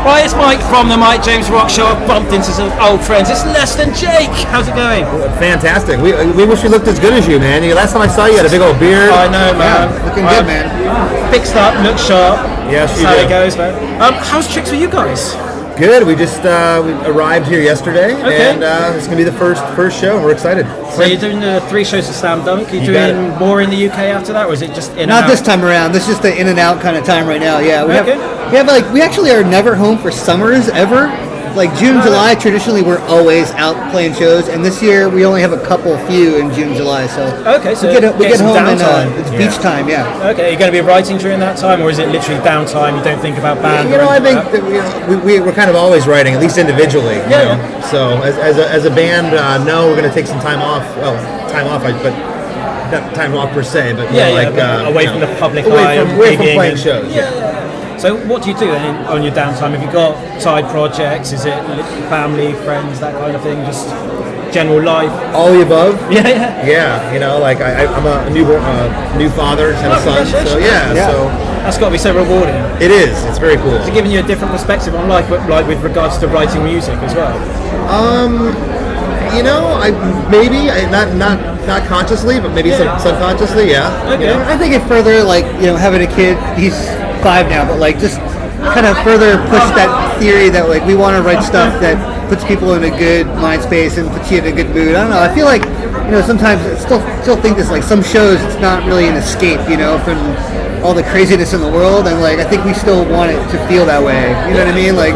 Right, it's Mike from the Mike James Rock Show. I've bumped into some old friends. It's Less Than Jake. How's it going? Fantastic. We wish we looked as good as you, man. Last time I saw you, you had a big old beard. I know, man. Yeah, looking good, man. Fixed up, look sharp. Yes, you That's how do. it goes, man. How's tricks with you guys? Good. We just we arrived here yesterday, Okay. and it's gonna be the first show. We're excited. So you're doing the 3 shows of Slamdunk. Are you You got doing more in the UK after that, or is it just in and Not out? this time around. This is just the in and out kind of time right now. Yeah, Okay. we actually are never home for summers ever. Like June, July, traditionally we're always out playing shows, and this year we only have a few in June, July. So Okay, so we get some home and downtime. it's beach time. Yeah. Okay, are you going to be writing during that time, or is it literally downtime? You don't think about band? You or know, I anything think like that? that, we're kind of always writing, at least individually. You Yeah, know? So as a band, no, we're gonna take some time off. Well, time off, but not time off per se, but more like but away from the public eye, away from playing and shows. Yeah. So what do you do then on your downtime? Have you got side projects? Is it family, friends, that kind of thing? Just general life? All the above. Yeah. Yeah, you know, like I'm a new father, and a son. So yeah, so That's got to be so rewarding. it is. It's very cool. It's giving you a different perspective on life, like with regards to writing music as well. You know, not consciously, but maybe subconsciously. Yeah. Okay. I think it further, like, having a kid, he's 5 now, but like just kind of further push that theory that like we want to write stuff that puts people in a good mind space and puts you in a good mood. I don't know. I feel like, sometimes I still think this, like some shows, it's not really an escape, from all the craziness in the world, and like I think we still want it to feel that way. You know what I mean? Like,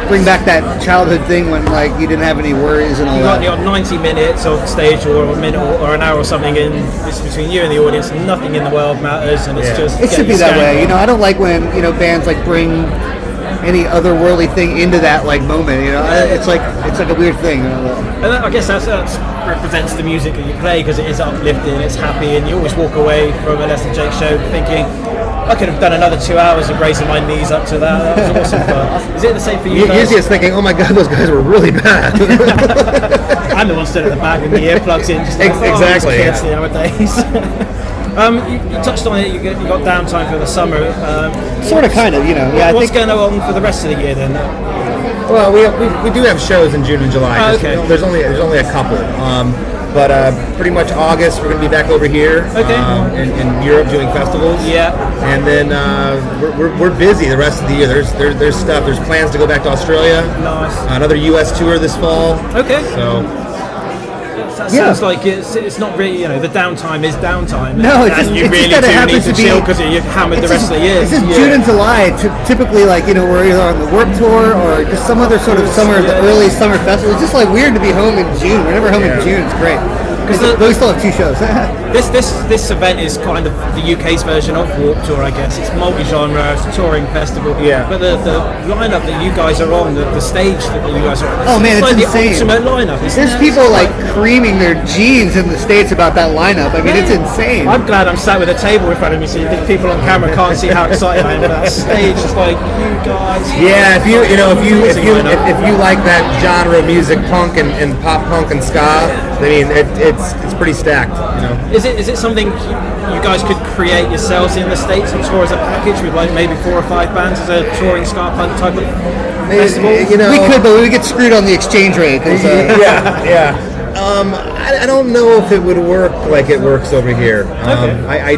bring back that childhood thing when like you didn't have any worries and all You that. got 90 minutes on stage, or a minute, or an hour or something, and it's between you and the audience, and nothing in the world matters, and it's just It should be that way. skanking. I don't like when bands like bring any otherworldly thing into that like moment. It's like a weird thing. And I guess that represents the music that you play, because it is uplifting, it's happy, and you always walk away from a Less Than Jake show thinking, I could have done another 2 hours of raising my knees up to that. That was awesome fun. Is it the same for you guys? Usually it's thinking, oh my god, those guys were really bad. I'm the one stood at the back with the earplugs in, just like, Exactly, these kids nowadays. You touched on it. You got downtime for the summer. Sort of, kind of. Yeah. What's going on for the rest of the year then? Well, we do have shows in June and July. Oh, Just, okay. there's only a couple. But pretty much August we're going to be back over here. Okay. In Europe doing festivals. Yeah. And then we're busy the rest of the year. There's stuff. There's plans to go back to Australia. Nice. Another U.S. tour this fall. Okay. So That sounds like it's not really, the downtime is downtime. No, it's and just- you it's really just that it do need happens to to be- chill because you're hammered the rest of the year. It's just June and July. Typically, like we're either on the work tour or just some other sort of the early summer festival. It's just like weird to be home in June. We're never home in June. It's great. But we still have 2 shows. This event is kind of the UK's version of Warped Tour, I guess. It's multi-genre, it's a touring festival. Yeah. But the lineup that you guys are on, the stage that you guys are on, Oh man, it's like insane. the ultimate lineup. Isn't There's it? people like creaming their jeans in the States about that lineup. I mean, it's insane. I'm glad I'm sat with a table in front of me, so the people on camera can't see how excited I am. But that stage is like, you guys. yeah, if you Amazing lineup. if you like that genre of music, punk and pop punk and ska, I mean it's pretty stacked. Is it something you guys could create yourselves in the States and tour as a package with like maybe 4 or 5 bands as a touring ska punk type of festival? We could, but we would get screwed on the exchange rate. 'Cause, yeah. I don't know if it would work like it works over here. I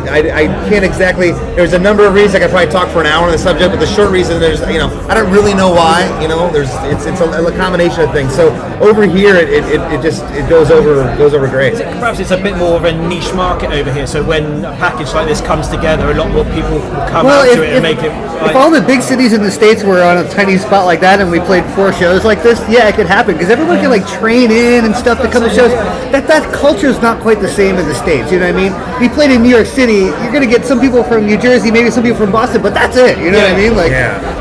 can't exactly. There's a number of reasons I could probably talk for an hour on the subject, but the short reason I don't really know why. It's a combination of things. So over here it goes over great. Perhaps it's a bit more of a niche market over here, so when a package like this comes together, a lot more people will come out to it and make it. If all the big cities in the States were on a tiny spot like that and we played 4 shows like this, yeah, it could happen because everyone can like train in and stuff to come to shows. That culture is not quite the same in the States. You know what I mean? If you played in New York City, you're gonna get some people from New Jersey, maybe some people from Boston, but that's it. You know what I mean? Like,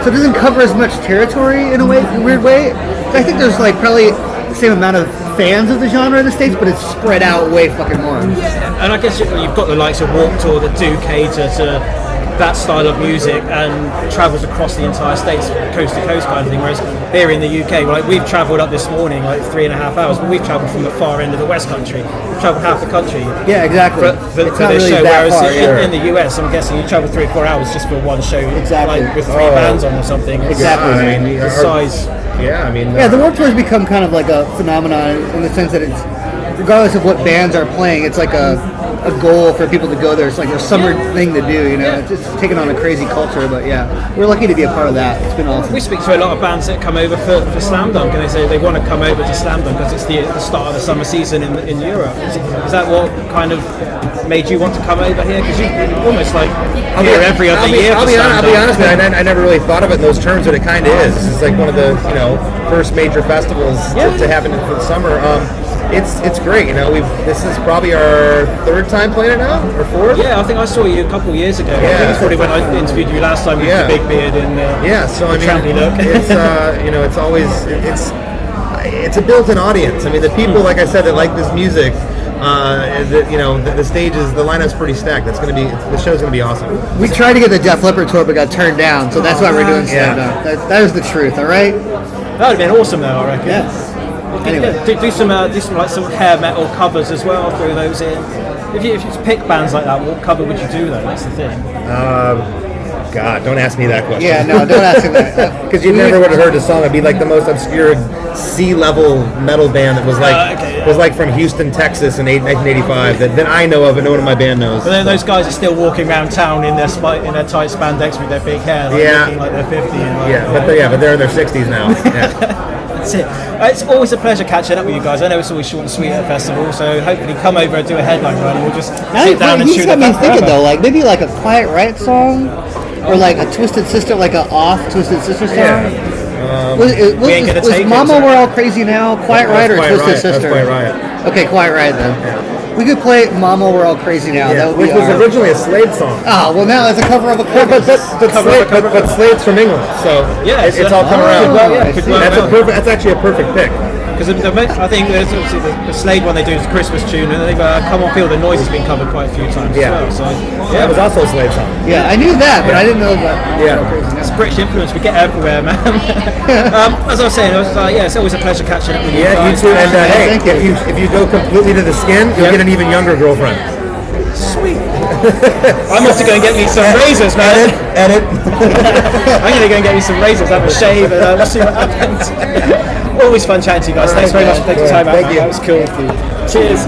so it doesn't cover as much territory in a weird way. I think there's like probably the same amount of fans of the genre in the States, but it's spread out way fucking more. And I guess you've got the likes of Warped Tour that do cater to that style of music and travels across the entire states, coast to coast kind of thing. Whereas here in the UK, like we've travelled up this morning like 3.5 hours, but we've travelled from the far end of the West Country. We've travelled half the country. Yeah, exactly. For It's not this really show, that whereas far, in the US, I'm guessing you travel 3 or 4 hours just for one show, Exactly. like with 3 bands on or something. It's Exactly. I mean, the size. Yeah, I mean. Yeah, the Warped Tour has become kind of like a phenomenon in the sense that it's, regardless of what bands are playing, it's like a goal for people to go there. It's like a summer thing to do, you know. It's just taking on a crazy culture, but yeah, we're lucky to be a part of that. It's been awesome. We speak to a lot of bands that come over for Slamdunk, and they say they want to come over to Slamdunk because it's the start of the summer season in Europe. Is that what kind of made you want to come over here? Because you almost like here every other year. I'll be honest, man. I never really thought of it in those terms, but it kind of is. It's like one of the first major festivals to happen for the summer. It's great, this is probably our 3rd time playing it now, or 4th? Yeah, I think I saw you a couple of years ago. Yeah. I think it's probably when I interviewed you last time with the big beard and so I the trampy mean, look. it's it's always it's a built-in audience. I mean, the people, like I said, that like this music, the stage is, the lineup's pretty stacked. The show's gonna be awesome. We tried to get the Def Leppard tour, but got turned down, so that's why we're doing Slamdunk. That is the truth, all right? That would have been awesome, though, I reckon. Yes. Anyway. Do some like some hair metal covers as well. Throw those in. If you pick bands like that, what cover would you do though? That's the thing. God, don't ask me that question. Yeah, no, don't ask him that. Because you never would have heard the song. It'd be like the most obscure C-level metal band that was like was like from Houston, Texas in 1985 that I know of and no one in my band knows. But then those guys are still walking around town in their tight spandex with their big hair, looking like they're 50. And but they're in their 60s now. Yeah. That's it. It's always a pleasure catching up with you guys. I know it's always short and sweet at a festival, so hopefully come over and do a headline run and we'll just sit down and shoot got me it. thinking though, like maybe like a Quiet Riot song, or like a Twisted Sister, like a off Twisted Sister song. Yeah. Was Mama We're All Crazy Now Quiet Riot or Twisted Riot. Sister? That's Quiet Riot. Okay, Quiet Riot then. Yeah. We could play Mama We're All Crazy Now. Yeah, That would which be was originally a Slade song. Oh, well now it's a cover of a cover. But Slade's from England, so it's all come around. That's actually a perfect pick. Because I think there's obviously the Slade one they do is a Christmas tune, and they've Come On Feel the Noise has been covered quite a few times as well. So that was also a Slade song. Yeah, I knew that, but I didn't know that. It's British influence. We get everywhere, man. As I was saying, it's always a pleasure catching up with you. Yeah, you too. And hey, if you go completely to the skin, you'll get an even younger girlfriend. Sweet. I'm off to go and get me some razors, man. Edit. I'm going to go and get me some razors, have a shave, and we'll see what happens. Always fun chatting to you guys. Thanks very much for taking the time out. Thank you. That was cool. Cheers.